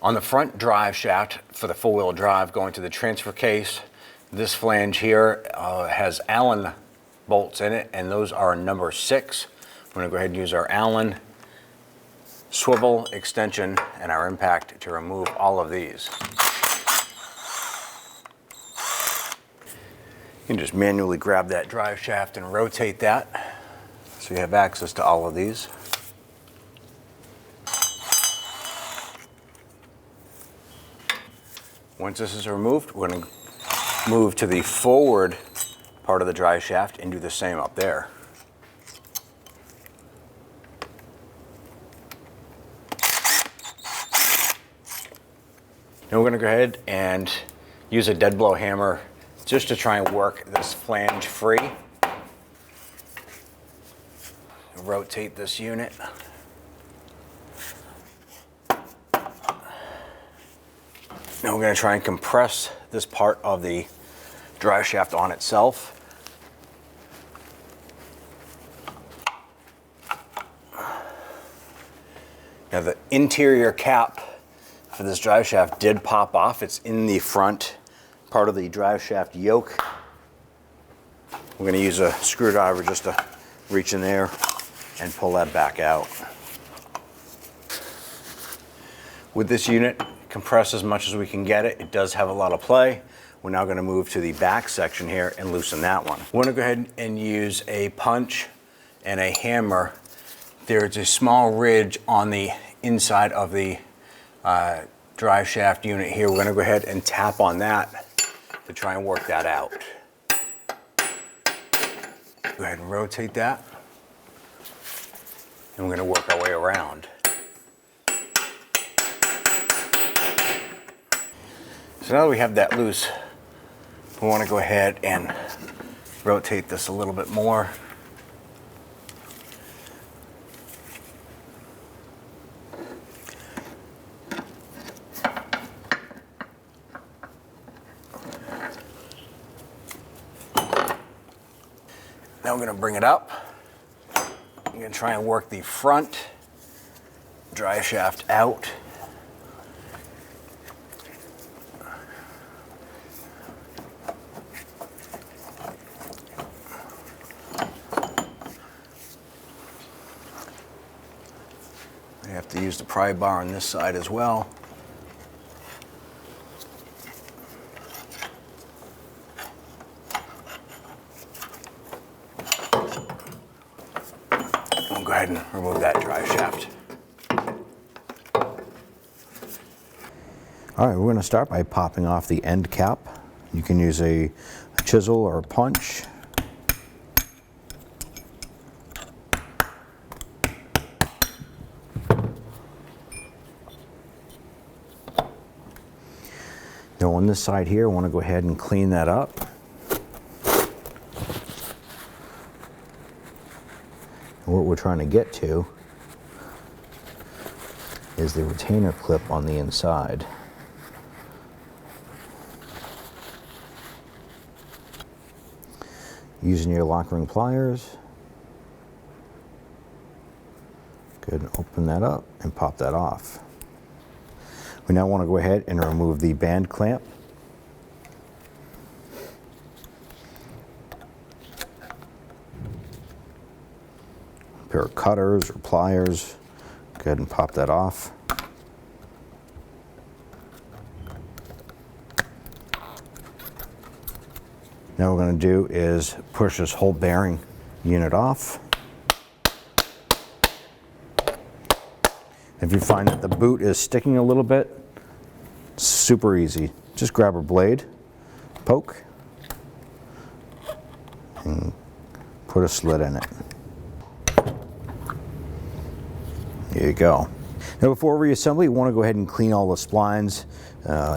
On the front drive shaft for the four-wheel drive going to the transfer case, this flange here has Allen bolts in it, and those are number 6. We're going to go ahead and use our Allen swivel extension and our impact to remove all of these. You can just manually grab that drive shaft and rotate that so you have access to all of these. Once this is removed, we're going to move to the forward part of the drive shaft and do the same up there. Now we're going to go ahead and use a dead blow hammer just to try and work this flange free. Rotate this unit. Now we're going to try and compress this part of the drive shaft on itself. Now the interior cap for this drive shaft did pop off. It's in the front part of the drive shaft yoke. We're going to use a screwdriver just to reach in there and pull that back out. With this unit, compress as much as we can get it. It does have a lot of play. We're now going to move to the back section here and loosen that one. We're going to go ahead and use a punch and a hammer. There's a small ridge on the inside of the drive shaft unit here. We're going to go ahead and tap on that to try and work that out. Go ahead and rotate that. And we're going to work our way around. So now that we have that loose, we want to go ahead and rotate this a little bit more. Now we're going to bring it up. I'm going to try and work the front drive shaft out. I have to use the pry bar on this side as well. We'll go ahead and remove that drive shaft. All right, we're going to start by popping off the end cap. You can use a chisel or a punch. Now on this side here, I want to go ahead and clean that up. What we're trying to get to is the retainer clip on the inside. Using your lock ring pliers, go ahead and open that up and pop that off. We now want to go ahead and remove the band clamp. A pair of cutters or pliers, go ahead and pop that off. Now what we're going to do is push this whole bearing unit off. If you find that the boot is sticking a little bit, super easy. Just grab a blade, poke, and put a slit in it. There you go. Now before reassembly, you want to go ahead and clean all the splines.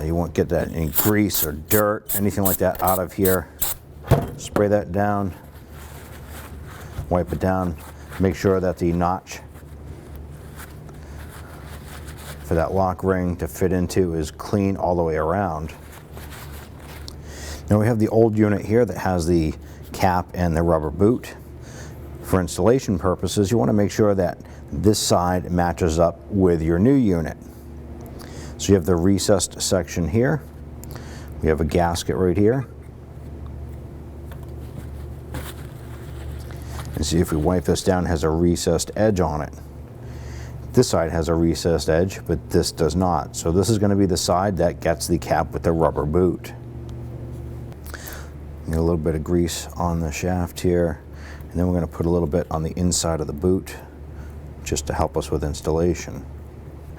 You won't get that any grease or dirt, anything like that out of here. Spray that down, wipe it down, make sure that the notch for that lock ring to fit into is clean all the way around. Now we have the old unit here that has the cap and the rubber boot. For installation purposes, you want to make sure that this side matches up with your new unit. So you have the recessed section here. We have a gasket right here. And see, if we wipe this down, it has a recessed edge on it. This side has a recessed edge, but this does not. So this is going to be the side that gets the cap with the rubber boot. Get a little bit of grease on the shaft here, and then we're going to put a little bit on the inside of the boot just to help us with installation.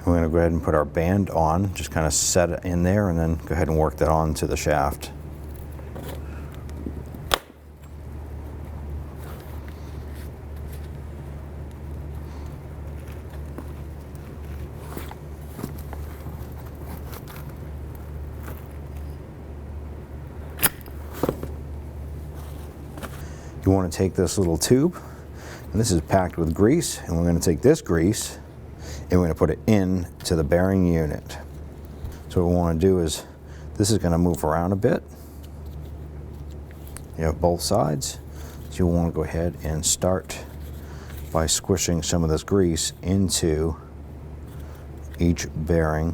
We're going to go ahead and put our band on, just kind of set it in there, and then go ahead and work that onto the shaft. You want to take this little tube, and this is packed with grease, and we're going to take this grease and we're going to put it into the bearing unit. So what we want to do is, this is going to move around a bit. You have both sides, so you want to go ahead and start by squishing some of this grease into each bearing.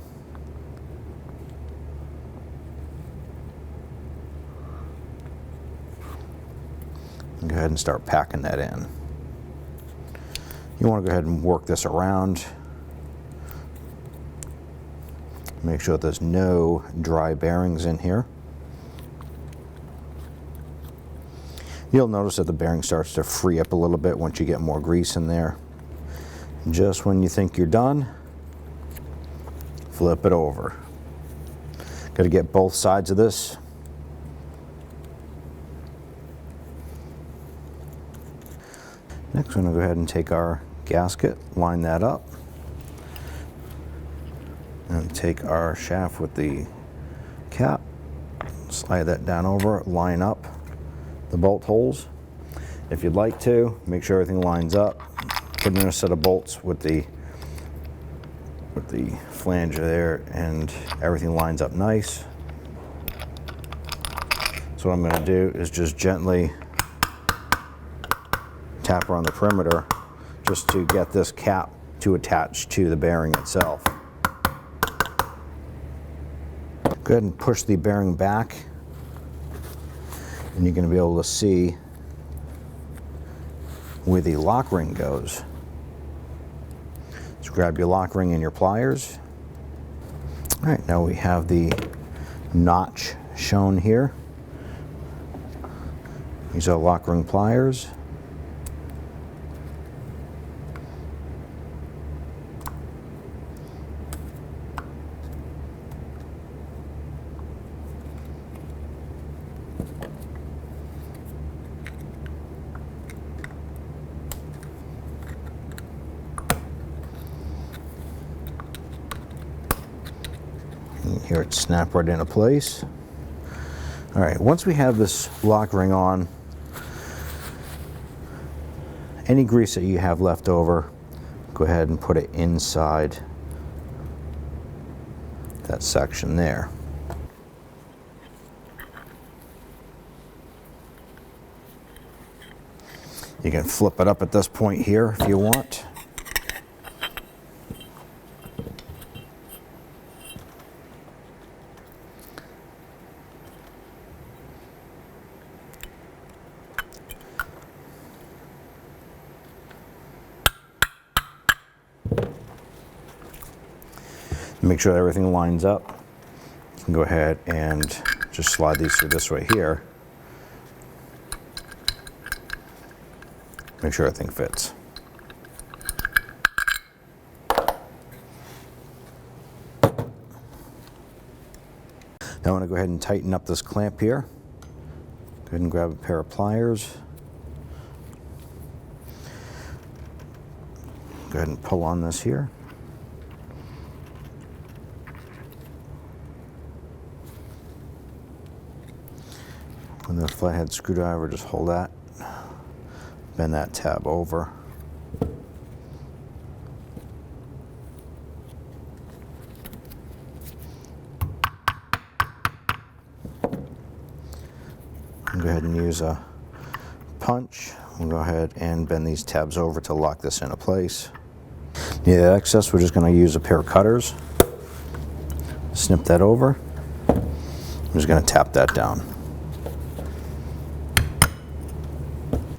And go ahead and start packing that in. You want to go ahead and work this around. Make sure that there's no dry bearings in here. You'll notice that the bearing starts to free up a little bit once you get more grease in there. Just when you think you're done, flip it over. Got to get both sides of this. Next, we're going to go ahead and take our gasket, line that up, and take our shaft with the cap, slide that down over, line up the bolt holes. If you'd like to, make sure everything lines up. Put in a set of bolts with the flanger there, and everything lines up nice. So what I'm going to do is just gently tap around the perimeter just to get this cap to attach to the bearing itself. Go ahead and push the bearing back, and you're going to be able to see where the lock ring goes. So grab your lock ring and your pliers. All right, now we have the notch shown here. These are lock ring pliers. Here it snap right into place. All right, once we have this lock ring on, any grease that you have left over, go ahead and put it inside that section there. You can flip it up at this point here if you want. Make sure that everything lines up. You can go ahead and just slide these through this way here. Make sure everything fits. Now I want to go ahead and tighten up this clamp here. Go ahead and grab a pair of pliers. Go ahead and pull on this here. With the flathead screwdriver, just hold that, bend that tab over. And go ahead and use a punch. We'll go ahead and bend these tabs over to lock this into place. Yeah, excess, we're just going to use a pair of cutters. snip that over. I'm just going to tap that down.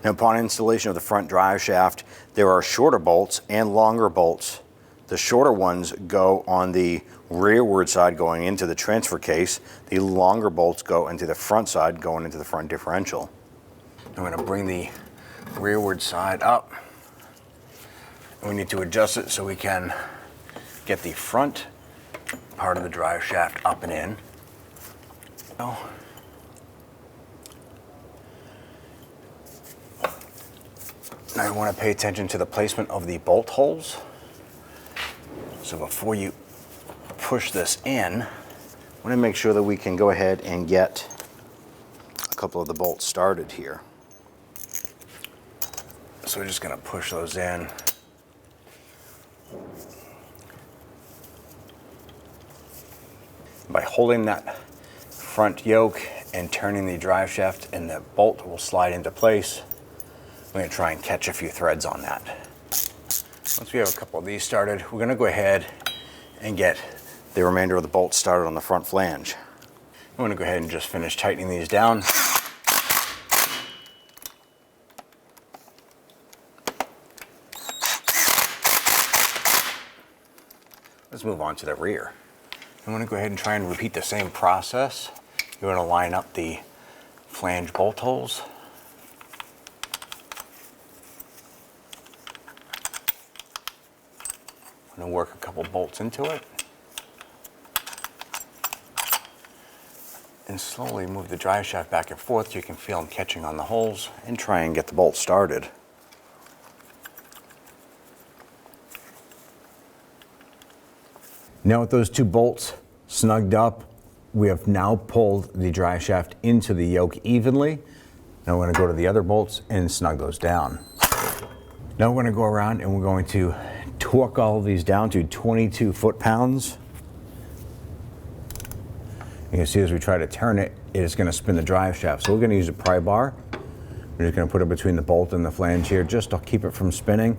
Now, upon installation of the front drive shaft, there are shorter bolts and longer bolts. The shorter ones go on the rearward side going into the transfer case. The longer bolts go into the front side going into the front differential. I'm going to bring the rearward side up. We need to adjust it so we can get the front part of the drive shaft up and in. Oh. Now you want to pay attention to the placement of the bolt holes. So before you push this in, I want to make sure that we can go ahead and get a couple of the bolts started here. So we're just going to push those in. By holding that front yoke and turning the drive shaft, and the bolt will slide into place. I'm going to try and catch a few threads on that. Once we have a couple of these started, we're going to go ahead and get the remainder of the bolts started on the front flange. I'm going to go ahead and just finish tightening these down. Let's move on to the rear. I'm going to go ahead and try and repeat the same process. You're going to line up the flange bolt holes. I'm going to work a couple bolts into it. And slowly move the drive shaft back and forth so you can feel them catching on the holes, and try and get the bolt started. Now with those two bolts snugged up, we have now pulled the drive shaft into the yoke evenly. Now we're going to go to the other bolts and snug those down. Now we're going to go around and we're going to torque all of these down to 22 foot-pounds. You can see as we try to turn it, it is going to spin the drive shaft. So we're going to use a pry bar. We're just going to put it between the bolt and the flange here just to keep it from spinning.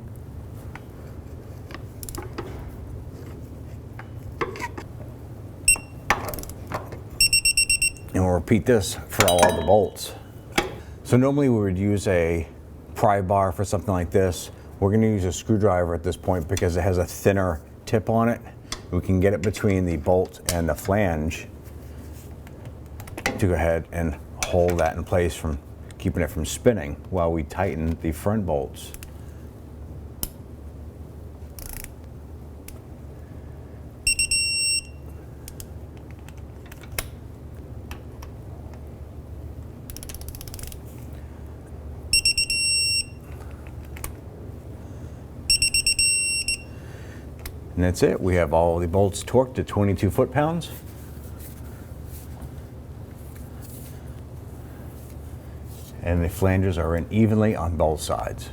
And we'll repeat this for all of the bolts. So normally we would use a pry bar for something like this. We're going to use a screwdriver at this point because it has a thinner tip on it. We can get it between the bolt and the flange to go ahead and hold that in place, from keeping it from spinning while we tighten the front bolts. And that's it. We have all the bolts torqued to 22 foot-pounds. And the flanges are in evenly on both sides.